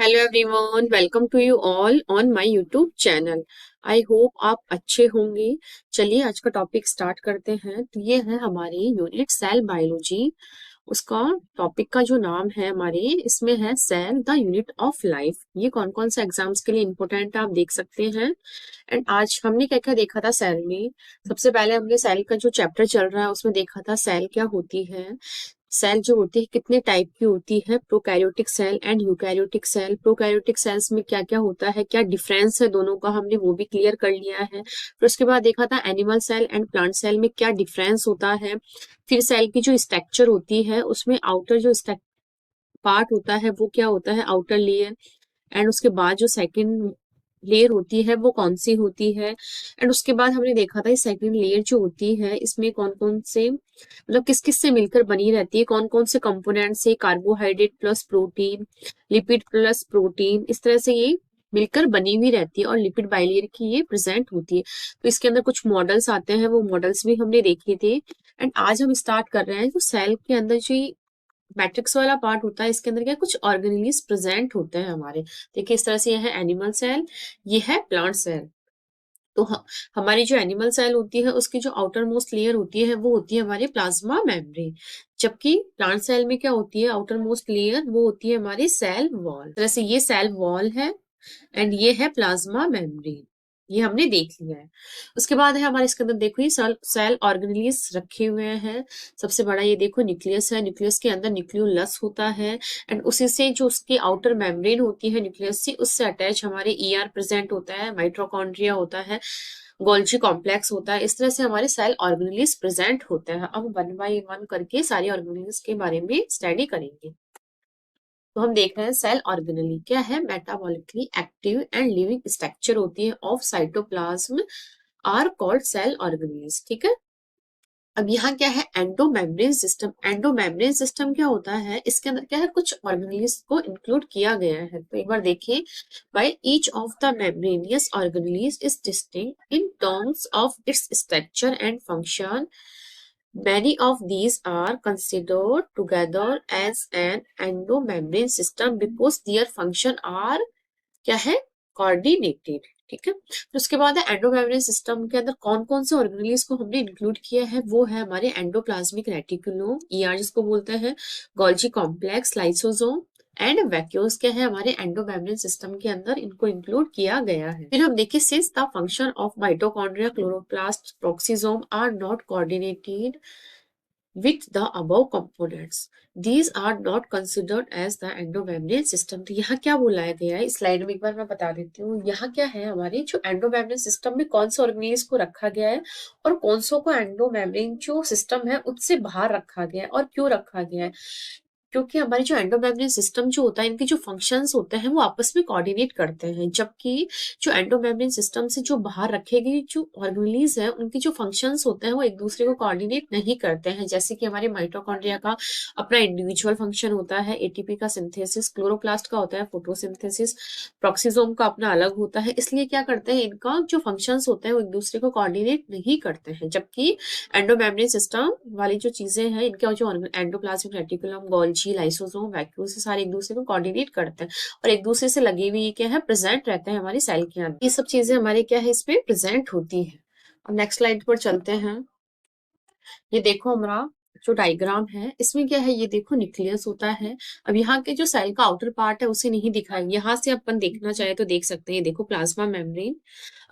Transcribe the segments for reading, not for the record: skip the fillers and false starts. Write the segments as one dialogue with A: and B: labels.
A: Hello everyone, welcome to you all on my YouTube channel. I hope आप अच्छे होंगे। चलिए आज का टॉपिक स्टार्ट करते हैं। तो ये है हमारी यूनिट सेल बायोलॉजी। उसका टॉपिक का जो नाम है हमारे इसमें है cell the unit of life. ये कौन कौन से एग्जाम्स के लिए इंपॉर्टेंट आप देख सकते हैं। एंड आज हमने क्या क्या देखा था सेल में। सबसे पहले हमने सेल का जो चैप्टर चल रहा है उसमें देखा था सेल क्या होती है। सेल जो होती है कितने टाइप की होती है, prokaryotic cell and eukaryotic cell. Prokaryotic cells में क्या क्या होता है, क्या डिफरेंस है दोनों का, हमने वो भी क्लियर कर लिया है। फिर उसके बाद देखा था animal cell and plant cell में क्या डिफरेंस होता है। फिर सेल की जो स्ट्रक्चर होती है उसमें आउटर जो पार्ट होता है वो क्या होता है, आउटर लेयर। एंड उसके बाद जो सेकंड लेयर होती है वो कौन सी होती है। एंड उसके बाद हमने देखा था सेकंड लेयर जो होती है इसमें कौन कौन से मतलब किस किस से मिलकर बनी रहती है, कौन कौन से कंपोनेंट से, carbohydrate plus protein, lipid plus protein, इस तरह से ये मिलकर बनी हुई रहती है और लिपिड बाइलेयर की ये प्रेजेंट होती है। तो इसके अंदर कुछ मॉडल्स आते हैं, वो मॉडल्स भी हमने देखे थे। एंड आज हम स्टार्ट कर रहे हैं जो सेल के अंदर जो मैट्रिक्स वाला पार्ट होता है इसके अंदर क्या कुछ ऑर्गेनेल्स प्रेजेंट होते हैं हमारे। देखिए इस तरह से यह है एनिमल सेल, ये है प्लांट सेल। तो हमारी जो एनिमल सेल होती है उसकी जो आउटर मोस्ट लेयर होती है वो होती है हमारी प्लाज्मा मेम्ब्रेन। जबकि प्लांट सेल में क्या होती है, आउटर मोस्ट लेयर वो होती है हमारी सेल वॉल। तरह से ये सेल वॉल है एंड ये है प्लाज्मा मेम्ब्रेन। ये हमने देख लिया है। उसके बाद है हमारे इसके अंदर देखो ये सेल सेल ऑर्गेनेल्स रखे हुए हैं। सबसे बड़ा ये देखो न्यूक्लियस है, न्यूक्लियस के अंदर न्यूक्लियोलस होता है। एंड उसी से जो उसकी आउटर मेम्ब्रेन होती है न्यूक्लियस से, उससे अटैच हमारे ईआर प्रेजेंट होता है, माइटोकॉन्ड्रिया होता है, गोल्जी कॉम्प्लेक्स होता है। इस तरह से हमारे सेल ऑर्गेनेल्स प्रेजेंट होते हैं। अब वन बाय वन करके सारी ऑर्गेनेल्स के बारे में स्टडी करेंगे। तो हम देख रहे हैं सेल ऑर्गेनेली क्या है, metabolically active and living structure होती है of cytoplasm are called cell organelles. ठीक है। अब यहाँ क्या है, एंडोमेम्ब्रेन सिस्टम। एंडोमेम्ब्रेन सिस्टम क्या होता है, इसके अंदर क्या है कुछ ऑर्गेनेल्स को इंक्लूड किया गया है। तो एक बार देखिए, while each of the membranous organelles is distinct in terms of its structure and function, many of these are considered together as an endomembrane system because their function are क्या है, coordinated. ठीक है। तो उसके बाद है एंडोमेम्ब्रेन सिस्टम के अंदर कौन कौन से ऑर्गेनेल्स को हमने इंक्लूड किया है, वो है हमारे एंडोप्लाज्मिक रेटिकुलम, ईआर जिसको बोलते हैं, Golgi complex, lysosome and vacuoles क्या है हमारे एंडोमेम्ब्रेन सिस्टम के अंदर इनको इंक्लूड किया गया है। फिर हम देखिए since the function of mitochondria, chloroplast, peroxisome are not coordinated with the above components, these are not considered as the endomembrane system। तो यहाँ क्या बोला गया है इस स्लाइड में एक बार मैं बता देती हूँ। यहाँ क्या है, हमारे जो एंडोमेम्ब्रेन सिस्टम में कौन से ऑर्गेनेल्स को रखा गया है और कौन सो को एंडोमेम्ब्रेन जो सिस्टम है उससे बाहर रखा गया है, और क्यों रखा गया है। क्योंकि हमारे जो एंडोमेम्ब्रेन सिस्टम जो होता है इनके जो फंक्शंस होते हैं वो आपस में कोऑर्डिनेट करते हैं, जबकि जो एंडोमेम्ब्रेन सिस्टम से जो बाहर रखे गए जो ऑर्गेनेल्स हैं उनके जो फंक्शंस होते हैं वो एक दूसरे को कोऑर्डिनेट नहीं करते हैं। जैसे कि हमारे माइटोकॉन्ड्रिया का अपना इंडिविजुअल फंक्शन होता है, एटीपी का सिंथेसिस, क्लोरोप्लास्ट का होता है फोटोसिंथेसिस, प्रोक्सीसोम का अपना अलग होता है। इसलिए क्या करते हैं, इनका जो फंक्शंस होते हैं वो एक दूसरे को कोऑर्डिनेट नहीं करते हैं। जबकि एंडोमेम्ब्रेन सिस्टम वाली जो चीजें हैं इनके जो endoplasmic reticulum, Golgi, lysosome, vacuole से सारे एक दूसरे को कोऑर्डिनेट करते हैं और एक दूसरे से लगे हुए क्या है, प्रेजेंट रहते हैं हमारी सेल के अंदर। ये सब चीजें हमारे क्या है इसमें प्रेजेंट होती है। अब नेक्स्ट स्लाइड पर चलते हैं। ये देखो हमारा जो डायग्राम है इसमें क्या है, ये देखो न्यूक्लियस होता है। अब यहाँ के जो सेल का आउटर पार्ट है उसे नहीं दिखा है, यहाँ से अपन देखना चाहे तो देख सकते हैं। ये देखो प्लाज्मा मेम्ब्रेन।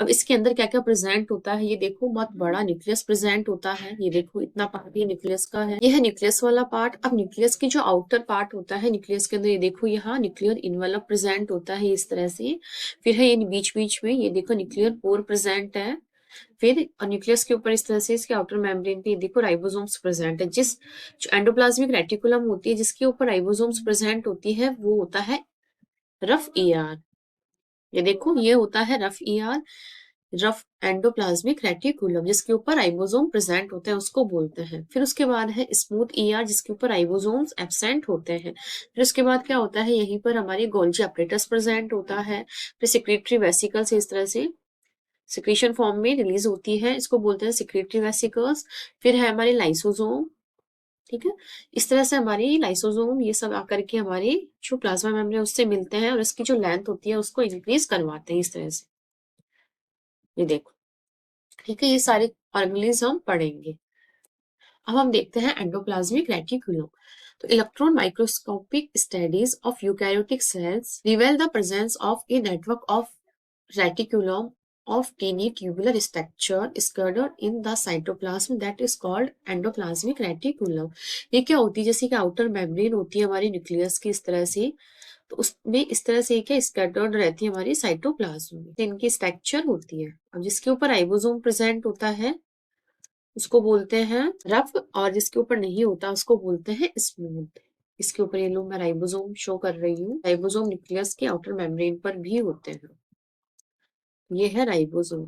A: अब इसके अंदर क्या क्या प्रेजेंट होता है, ये देखो बहुत बड़ा न्यूक्लियस प्रेजेंट होता है। ये देखो इतना पार्ट ये न्यूक्लियस का है, ये है न्यूक्लियस वाला पार्ट। अब न्यूक्लियस की जो आउटर पार्ट होता है न्यूक्लियस के अंदर, ये देखो यहाँ न्यूक्लियर इन्वेलप प्रेजेंट होता है इस तरह से। फिर है ये बीच बीच में ये देखो न्यूक्लियर पोर प्रेजेंट है। फिर न्यूक्लियस के ऊपर इस तरह से इसके आउटर मेम्ब्रेन पे देखो राइबोसोम्स प्रेजेंट है। जिस जो एंडोप्लाज्मिक रेटिकुलम होती है जिसके ऊपर राइबोसोम्स प्रेजेंट होती है वो होता है रफ ईआर। ये देखो ये होता है rough ER, rough endoplasmic reticulum, जिसके ऊपर राइबोसोम प्रेजेंट होते हैं उसको बोलते हैं। फिर उसके बाद है स्मूथ ईआर जिसके ऊपर राइबोसोम्स एब्सेंट होते हैं। फिर उसके बाद क्या होता है, यहीं पर हमारी गोल्जी अपरेटस प्रेजेंट होता है। फिर सिक्रेटरी वेसिकल्स इस तरह से सिक्रीशन फॉर्म में रिलीज होती है, इसको बोलते हैं सिक्रेटरी वेसिकल्स। फिर है हमारे लाइसोसोम, ठीक है। इस तरह से हमारी लाइसोसोम ये सब आकर के हमारे जो प्लाज्मा मेम्ब्रेन उससे मिलते हैं और इसकी जो लेंथ होती है उसको इंक्रीज करवाते हैं इस तरह से। ये देखो, ठीक है, ये सारे ऑर्गेनिज्म हम पढ़ेंगे। अब हम देखते हैं एंडोप्लाज्मिक रेटिकुलम। तो electron microscopic studies of eukaryotic cells रिवेल the presence of a network of reticulum of tiny tubular structure scattered in the cytoplasm that is called endoplasmic reticulum। ये क्या होती है, जैसे कि आउटर मेम्ब्रेन होती है हमारी न्यूक्लियस की इस तरह से, तो उसमें इस तरह से क्या स्कैटर्ड रहती है हमारी साइटोप्लाज्म में, इनकी स्ट्रक्चर होती है। अब जिसके ऊपर राइबोसोम प्रेजेंट होता है उसको बोलते हैं रफ, और जिसके ऊपर नहीं होता उसको बोलते हैं स्मूथ। इसके ऊपर ये लोग मैं राइबोसोम शो कर रही हूँ, राइबोसोम न्यूक्लियस के आउटर मेम्ब्रेन पर भी होते हैं। ये है राइबोसोम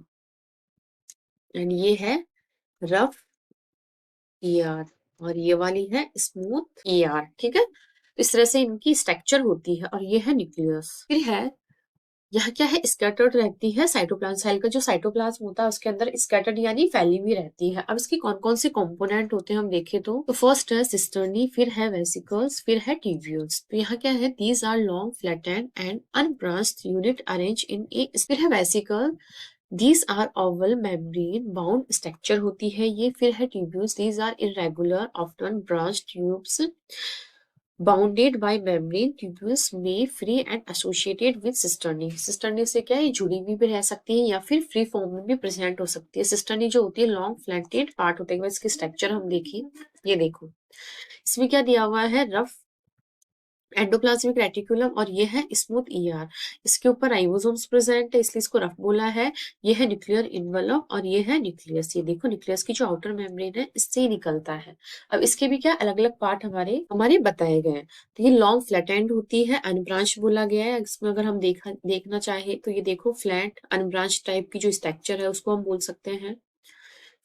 A: एंड ये है रफ ईआर और ये वाली है स्मूथ ईआर, ठीक है। इस तरह से इनकी स्ट्रक्चर होती है और ये है न्यूक्लियस। फिर है यह क्या है, स्कैटर्ड रहती है साइटोप्लाज्म। सेल का जो साइटोप्लाज्म होता है उसके अंदर स्कैटर्ड यानी फैली हुई रहती है। अब इसके कौन कौन से कंपोनेंट होते हैं हम देखें तो फर्स्ट है सिस्टर्नी, फिर है वेसिकल्स, फिर है ट्यूब्यूल्स। तो यहाँ क्या है, these are long flattened and unbranched unit arrange in a. फिर है vesicle, these are oval membrane bound structure होती है ये। फिर है tubules, these are irregular often branched tubes bounded by membrane. Tubules में free and associated with cisternae. Cisternae से क्या है, जुड़ी हुई भी रह सकती है या फिर फ्री फॉर्म में भी प्रेजेंट हो सकती है। सिस्टर्नी जो होती है लॉन्ग फ्लैटेड पार्ट होते हैं। इसकी स्ट्रक्चर हम देखें, ये देखो इसमें क्या दिया हुआ है, रफ एंडोप्लाज्मिक रेटिकुलम और ये है स्मूथ ईआर। इसके ऊपर राइबोसोम्स प्रेजेंट है इसलिए इसको रफ बोला है। ये है न्यूक्लियर इन्वेलप और ये है न्यूक्लियस। ये देखो न्यूक्लियस की जो आउटर मेम्ब्रेन है इससे ही निकलता है। अब इसके भी क्या अलग अलग पार्ट हमारे हमारे बताए गए हैं। तो ये लॉन्ग फ्लैटेंड होती है, अनब्रांच बोला गया है। इसमें अगर हम देखना चाहे तो ये देखो फ्लैट अनब्रांच टाइप की जो स्ट्रक्चर है उसको हम बोल सकते हैं।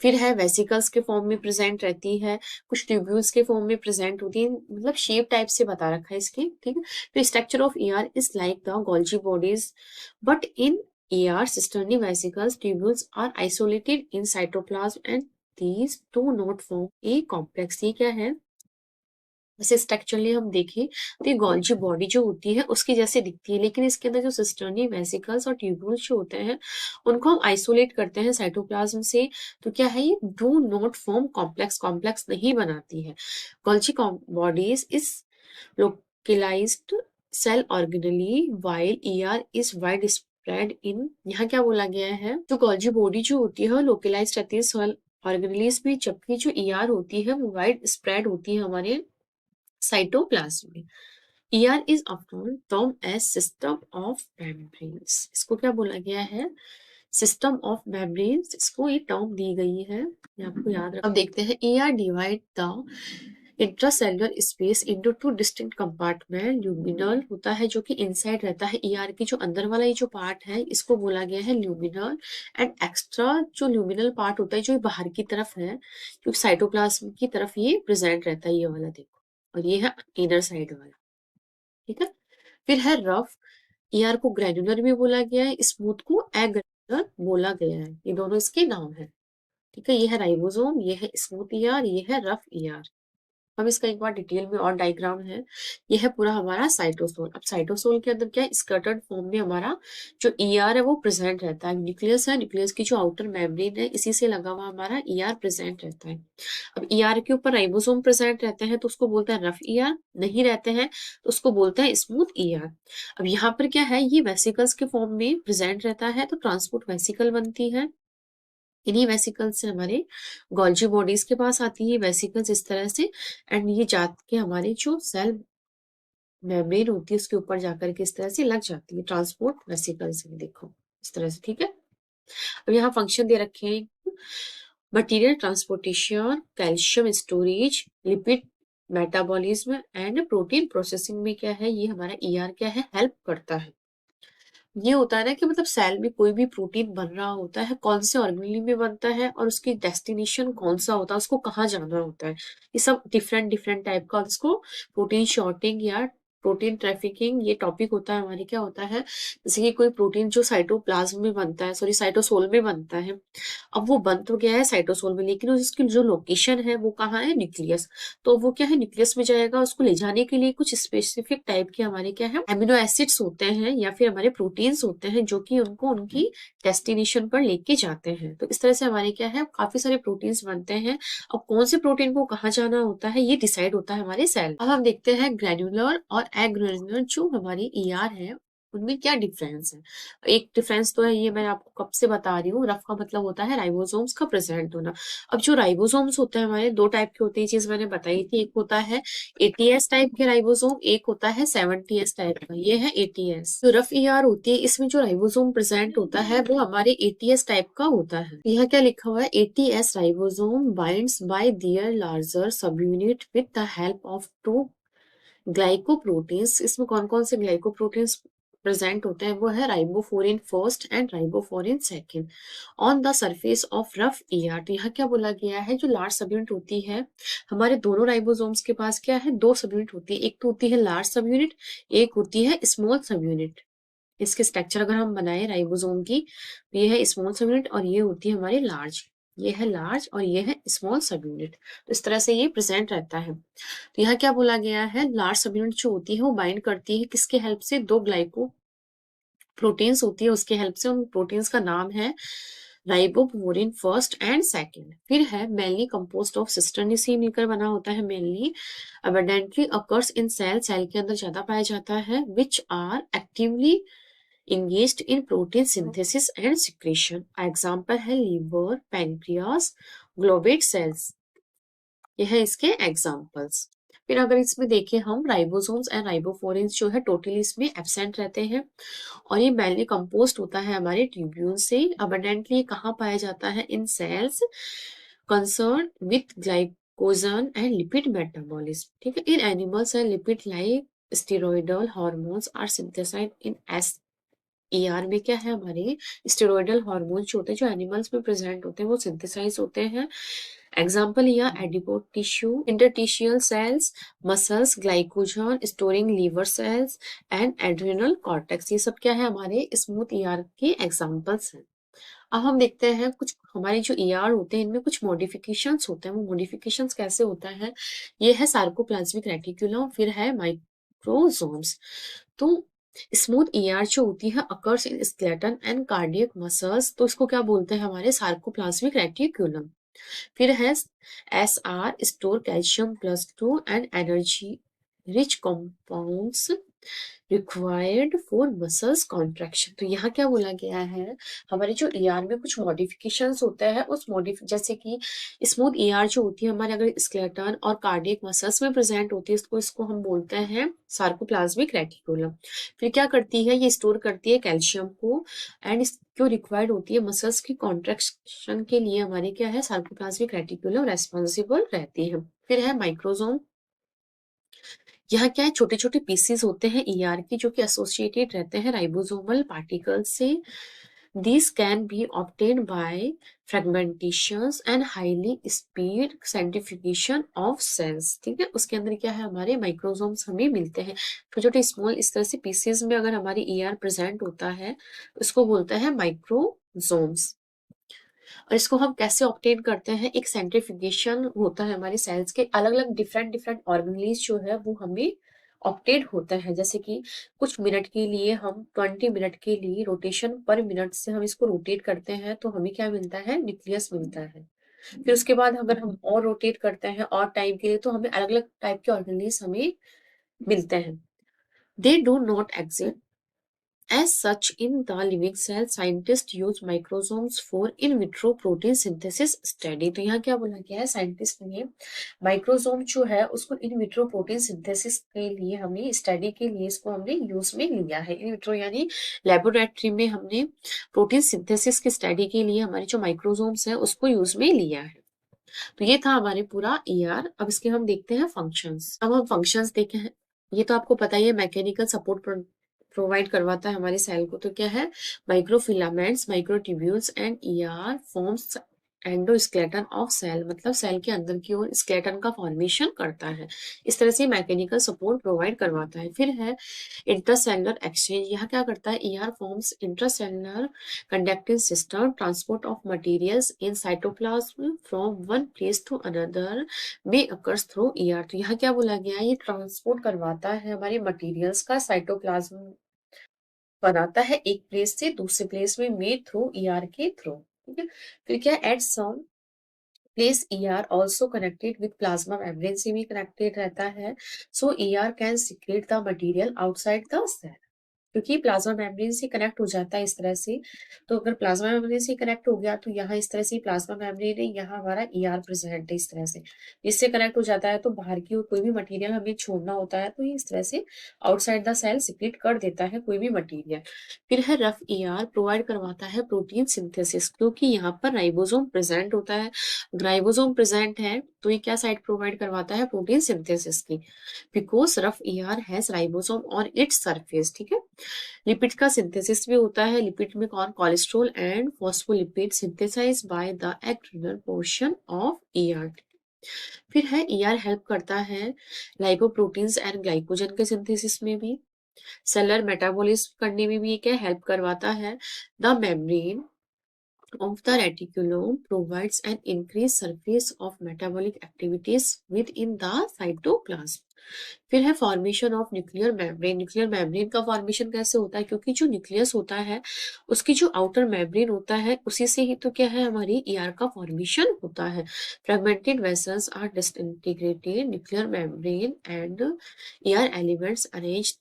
A: फिर है वेसिकल्स के फॉर्म में प्रेजेंट रहती है, कुछ ट्यूब्यूल्स के फॉर्म में प्रेजेंट होती है, मतलब शेप टाइप से बता रखा है इसके, ठीक है। तो structure of ER is like the Golgi bodies but in ER cisternae vesicles tubules are isolated in cytoplasm and these do not form a complex। ये क्या है, वैसे स्ट्रक्चरली हम देखें तो ये गोल्जी बॉडी जो होती है उसकी जैसे दिखती है, लेकिन इसके अंदर जो सिस्टर्नी वेसिकल्स और ट्यूब्यूल्स जो होते हैं उनको हम आइसोलेट करते हैं साइटोप्लाज्म से। तो क्या है, ये do not form complex, complex नहीं बनाती है। Golgi bodies is localized cell organelle while ER is wide spread in. यहाँ क्या बोला गया है, जो गोल्जी बॉडी जो होती है लोकलाइज्ड रहती है सेल ऑर्गेनलीज में, जबकि जो ईआर होती है वो वाइड स्प्रेड होती है हमारे साइटोप्लाज्म में। ER is often termed as system of membranes। इसको क्या बोला गया है, सिस्टम ऑफ मेम्ब्रेन्स, इसको ये टर्म दी गई है, ये आपको याद रखना। अब देखते हैं ER divide the intracellular space into two distinct compartment. Luminal होता है जो कि इनसाइड रहता है ER की, जो अंदर वाला ये जो पार्ट है इसको बोला गया है ल्यूमिनल। एंड एक्स्ट्रा जो ल्यूमिनल पार्ट होता है जो बाहर की तरफ है, क्योंकि साइटोप्लाज्म की तरफ ये प्रेजेंट रहता है, ये वाला देखो, और ये है इनर साइड वाला, ठीक है। फिर है रफ, ईआर को ग्रेनुलर भी बोला गया है, स्मूथ को एग्रेनुलर बोला गया है, ये दोनों इसके नाम है, ठीक है। ये है राइबोसोम, ये है स्मूथ ईआर, ये है रफ ईआर। अब इसका एक बार डिटेल में और डायग्राम है। ये है पूरा हमारा साइटोसोल। अब साइटोसोल के अंदर क्या है, स्कैटर्ड फॉर्म में हमारा जो ईआर है वो प्रेजेंट रहता है। न्यूक्लियस है, न्यूक्लियस की जो आउटर मेम्ब्रेन है इसी से लगा हुआ हमारा ईआर प्रेजेंट रहता है। अब ईआर के ऊपर राइबोसोम प्रेजेंट रहते हैं तो उसको बोलते हैं रफ ईआर, नहीं रहते हैं तो उसको बोलते हैं स्मूथ ईआर। अब यहाँ पर क्या है, ये वेसिकल्स के फॉर्म में प्रेजेंट रहता है तो ट्रांसपोर्ट वेसिकल बनती है। इन्हीं वेसिकल्स से हमारे गोल्जी बॉडीज के पास आती है वेसिकल्स इस तरह से, एंड ये जात के हमारे जो सेल मेम्ब्रेन होती है उसके ऊपर जाकर के इस तरह से लग जाती है, ट्रांसपोर्ट वेसिकल्स में देखो इस तरह से, ठीक है। अब यहाँ फंक्शन दे रखे हैं, material transportation, calcium storage, lipid metabolism and protein processing में क्या है, ये हमारा ईआर क्या है, हेल्प करता है। ये होता है ना कि मतलब सेल में कोई भी प्रोटीन बन रहा होता है, कौन से ऑर्गेनेल में बनता है और उसकी डेस्टिनेशन कौन सा होता है, उसको कहाँ जाना होता है, ये सब डिफरेंट डिफरेंट टाइप का उसको प्रोटीन शॉर्टिंग या प्रोटीन ट्रैफिकिंग ये टॉपिक होता है हमारे क्या होता है, जैसे कि कोई प्रोटीन जो साइटोप्लाज्म में बनता है, सॉरी साइटोसोल में बनता है, अब वो बन तो गया है साइटोसोल में, लेकिन उसकी जो लोकेशन है वो कहाँ है, न्यूक्लियस। तो वो क्या है, न्यूक्लियस में जाएगा, उसको ले जाने के लिए कुछ स्पेसिफिक टाइप के हमारे क्या है, एमिनो एसिड्स होते हैं या फिर हमारे प्रोटीन्स होते हैं जो कि उनको उनकी डेस्टिनेशन पर लेके जाते हैं। तो इस तरह से हमारे क्या है, काफी सारे प्रोटीन्स बनते हैं। अब कौन से प्रोटीन को कहाँ जाना होता है ये डिसाइड होता है हमारे सेल। अब हम देखते हैं ग्रेन्युलर और एग्रेन्युलर जो हमारी ईआर है उनमें क्या डिफरेंस है। एक डिफरेंस तो है, ये मैं आपको कब से बता रही हूँ, रफ का मतलब होता है राइबोसोम्स का प्रेजेंट होना। अब जो राइबोसोम्स होते हैं हमारे दो टाइप के होते हैं, ये चीज मैंने बताई थी। एक होता है एटीएस टाइप के राइबोसोम, एक होता है 70s टाइप का, ये है एटीएस। जो रफ ईआर होती है इसमें जो राइबोसोम प्रेजेंट होता है वो हमारे एटीएस टाइप का होता है। यहाँ क्या लिखा हुआ है, eighty S ribosome binds by their larger sub unit with the help of two glycoproteins. इसमें कौन कौन से ग्लाइकोप्रोटीन्स प्रेजेंट होते हैं, वो है ribophorin first and ribophorin second on the surface of rough ER. तो यहाँ क्या बोला गया है, जो लार्ज सब यूनिट होती है हमारे दोनों राइबोसोम्स के पास क्या है, दो सब यूनिट होती है, एक तो होती है लार्ज सब यूनिट, एक होती है स्मॉल सब यूनिट। इसके स्ट्रक्चर अगर हम बनाए राइबोसोम की, तो ये है स्मॉल सब यूनिट और ये होती है हमारी लार्ज, ये है लार्ज और ये है स्मॉल सब यूनिट। तो इस तरह से ये प्रेजेंट रहता है। तो यहाँ क्या बोला गया है, लार्ज सब यूनिट जो होती है वो बाइंड करती है किसके हेल्प से, दो ग्लाइको प्रोटीन्स होती है उसके हेल्प से। उन प्रोटीन्स का नाम है राइबोफोरिन फर्स्ट एंड सेकंड। फिर है मेनली कंपोस्ट ऑफ सिस्टर्न, इसी मिलकर बना होता है mainly. Abundantly occurs in cell, cell के अंदर ज्यादा पाया जाता है। Which are actively engaged in protein synthesis and secretion. Example है लीवर, पैनक्रियास, ग्लोबेट सेल्स, ये है इसके एग्जाम्पल्स। फिर अगर इसमें देखें हम, राइबोसोम्स एंड राइबोफोरिन्स जो है टोटली इसमें एब्सेंट रहते हैं और ये मेनली कंपोस्ट होता है हमारे ट्यूब्यूल से। अबंडेंटली कहाँ पाया जाता है, in cells concern with glycogen and lipid metabolism. ठीक है, in animals and lipid like steroidal hormones are synthesized in S ER में क्या है, हमारे स्टेरॉइडल हार्मोन जो होते हैं जो एनिमल्स में प्रेजेंट होते हैं वो सिंथेसाइज होते हैं। एग्जाम्पल या adipo tissue, interstitial cells, muscles, glycogen storing liver cells and adrenal cortex, ये सब क्या है हमारे स्मूथ ईआर के एग्जाम्पल्स हैं। अब हम देखते हैं कुछ हमारे जो ईआर होते हैं इनमें कुछ मॉडिफिकेशंस होते हैं। वो मॉडिफिकेशंस कैसे होता है, ये है सार्कोप्लाज्मिक रेटिकुलम, फिर है माइक्रोसोम्स। तो स्मूथ ईआर जो होती है occurs in skeleton and cardiac muscles, तो इसको क्या बोलते हैं हमारे सार्कोप्लाज्मिक रेटिकुलम। फिर है S R store calcium +2 and energy rich compounds required for muscles contraction. तो यहाँ क्या बोला गया है, हमारे जो ईआर में कुछ मॉडिफिकेशंस होते हैं, उस जैसे कि स्मूथ ईआर जो होती है हमारे अगर स्केलेटन और कार्डियक मसल्स में प्रेजेंट होती है तो इसको हम बोलते हैं सार्कोप्लाज्मिक रेटिकुलम। फिर क्या करती है, ये स्टोर करती है कैल्शियम को एंड जो रिक्वायर्ड होती है मसल्स की कॉन्ट्रैक्शन के लिए हमारे क्या है, सार्कोप्लाज्मिक रेटिकुलम रेस्पॉन्सिबल रहती है। फिर है माइक्रोसोम, यहाँ क्या है, छोटे छोटे पीसीज होते हैं ईआर की जो कि एसोसिएटेड रहते हैं राइबोसोमल पार्टिकल्स से। This can be obtained by fragmentations and highly speed centrifugation of cells. ठीक है, उसके अंदर क्या है, हमारे माइक्रोसोम्स हमें मिलते हैं छोटे छोटे स्मॉल, इस तरह से पीसीज में अगर हमारी ईआर प्रेजेंट होता है तो इसको बोलते हैं माइक्रोसोम्स। और इसको हम कैसे ऑब्टेन करते हैं, एक सेंट्रीफ्यूगेशन होता है हमारे सेल्स के, अलग अलग डिफरेंट डिफरेंट ऑर्गेनेल्स जो है वो हमें ऑप्टेन होता है। जैसे कि कुछ मिनट के लिए हम 20 मिनट के लिए रोटेशन पर मिनट से हम इसको रोटेट करते हैं तो हमें क्या मिलता है, न्यूक्लियस मिलता है। फिर उसके बाद अगर हम और रोटेट करते हैं और टाइम के लिए तो हमें अलग अलग टाइप के ऑर्गेनेल्स हमें मिलते हैं। They do not exist as such in the living cell, scientists use microsomes for in vitro protein synthesis study। तो यहाँ क्या बोला गया है, साइंटिस्ट ने माइक्रोसोम जो है उसको इन विट्रो प्रोटीन सिंथेसिस के लिए हमें स्टडी के लिए इसको हमने यूज में लिया है। इन विट्रो यानी लेबोरेटरी में हमने प्रोटीन सिंथेसिस की स्टडी के लिए हमारे जो माइक्रोसोम्स है उसको यूज में लिया है। तो ये था हमारे पूरा ईआर। अब इसके हम देखते हैं फंक्शंस। अब हम फंक्शंस देखे हैं, ये तो आपको पता ही है, मैकेनिकल सपोर्ट प्रोवाइड करवाता है हमारे सेल को। तो क्या है, microfilaments, microtubules and ER forms endoskeleton of cell, मतलब सेल के अंदर की ओर स्केलेटन का फॉर्मेशन करता है। इस तरह से मैकेनिकल सपोर्ट प्रोवाइड करवाता है। फिर है इंटरसेलुलर एक्सचेंज। यह क्या करता है? ER forms intercellular conducting system, transport of materials in cytoplasm from one place to another में अकर्स थ्रू ईआर। तो यहाँ क्या बोला गया है? ये ट्रांसपोर्ट करवाता है हमारे मटेरियल्स का, साइटोप्लाज्म बनाता है एक प्लेस से दूसरे प्लेस में थ्रू ईआर के थ्रू। ठीक है। फिर क्या? At some place ER also connected with plasma membrane से भी कनेक्टेड रहता है। So ER can secrete the material outside the cell, क्योंकि प्लाज्मा मेम्ब्रेन से कनेक्ट हो जाता है इस तरह से। तो अगर प्लाज्मा मेम्ब्रेन से कनेक्ट हो गया तो यहाँ इस तरह से प्लाज्मा मेम्ब्रेन है, यहाँ हमारा ईआर प्रेजेंट है इस तरह से। इससे कनेक्ट हो जाता है तो बाहर की ओर कोई भी मटेरियल हमें छोड़ना होता है तो ये इस तरह से आउटसाइड द सेल सिक्रेट कर देता है कोई भी मटेरियल। फिर है रफ ईआर प्रोवाइड करवाता है प्रोटीन सिंथेसिस, क्योंकि यहाँ पर राइबोसोम प्रेजेंट होता है। राइबोसोम प्रेजेंट है तो ये क्या साइट प्रोवाइड करवाता है? प्रोटीन सिंथेसिस की, because rough ER has ribosome on its surface. ठीक है। लिपिड का सिंथेसिस भी होता है। लिपिड में कौन? Cholesterol and phospholipid synthesize by the external portion of ER. फिर है ईआर हेल्प करता है लाइपोप्रोटीन्स एंड ग्लाइकोजन के सिंथेसिस में भी, सेलर मेटाबॉलिज्म करने में भी ये क्या हेल्प करवाता है। The membrane of the reticulum provides an increased surface of metabolic activities within the cytoplasm. फिर है formation of nuclear membrane. Nuclear membrane का फॉर्मेशन कैसे होता है? क्योंकि जो न्यूक्लियस होता है उसकी जो आउटर मेम्ब्रेन होता है उसी से ही तो क्या है हमारी ईआर का फॉर्मेशन होता है। Fragmented vessels are disintegrated nuclear membrane and ER elements arranged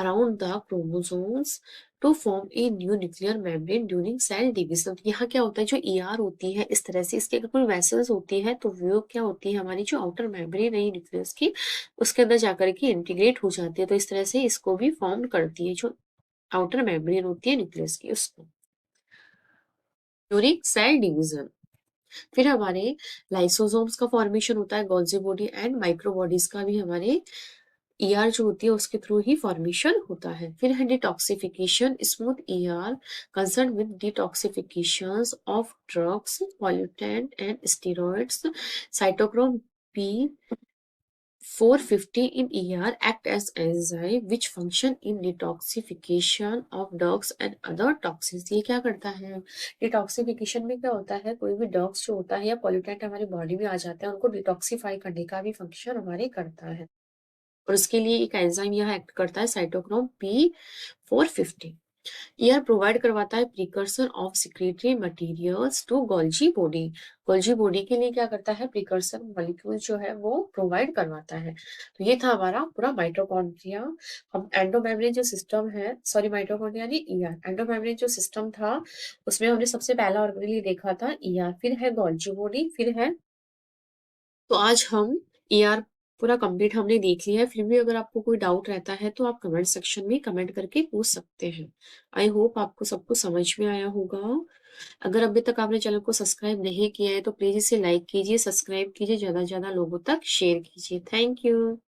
A: around the chromosomes to form a new nuclear membrane during cell division। यहाँ क्या होता है? जो ईआर होती है इस तरह से, इसके अगर कोई वेसल्स होती है तो वो क्या होती है? हमारी जो आउटर मेम्ब्रेन है न्यूक्लियस की, उसके अंदर जाकर के इंटीग्रेट हो जाती है। तो इस तरह से इसको भी फॉर्म करती है, जो आउटर मेम्ब्रेन होती है न्यूक्लियस की, उसको ड्यूरिंग सेल डिविजन। फिर हमारे लाइसोसोम्स का फॉर्मेशन होता है, Golgi body and micro bodies का भी हमारे ईआर जो होती है उसके थ्रू ही फॉर्मेशन होता है। फिर है detoxification. Smooth ER concern with detoxification of drugs, pollutant and steroids. Cytochrome P450 in ER act as enzyme which function in detoxification of drugs and other toxins। ये क्या करता है? डिटॉक्सिफिकेशन में क्या होता है? कोई भी ड्रग्स जो होता है या पॉल्यूटेंट हमारी बॉडी में आ जाता है उनको डिटॉक्सिफाई करने का भी फंक्शन हमारे करता है, और उसके लिए एक एंजाइम यहाँ एक्ट करता है, साइटोक्रोम P450। ईआर प्रोवाइड करवाता है precursor of secretory materials to Golgi body. Golgi body के लिए क्या करता है? प्रिकर्सर मॉलिक्यूल जो है वो प्रोवाइड करवाता है। तो ये था हमारा पूरा माइटोकॉन्ड्रिया। हम एंडोमेम्ब्रेन जो सिस्टम है, सॉरी माइटोकॉन्ड्रिया नहीं, ईआर, एंडोमेम्ब्रेन जो सिस्टम था उसमें हमने सबसे पहला ऑर्गेनेल देखा था ईआर, फिर है गोल्जी बॉडी, फिर है। तो आज हम ईआर पूरा कंप्लीट हमने देख लिया है। फिर भी अगर आपको कोई डाउट रहता है तो आप कमेंट सेक्शन में कमेंट करके पूछ सकते हैं। आई होप आपको सब कुछ समझ में आया होगा। अगर अभी तक आपने चैनल को सब्सक्राइब नहीं किया है तो प्लीज इसे लाइक कीजिए, सब्सक्राइब कीजिए, ज्यादा से ज्यादा लोगों तक शेयर कीजिए। Thank you.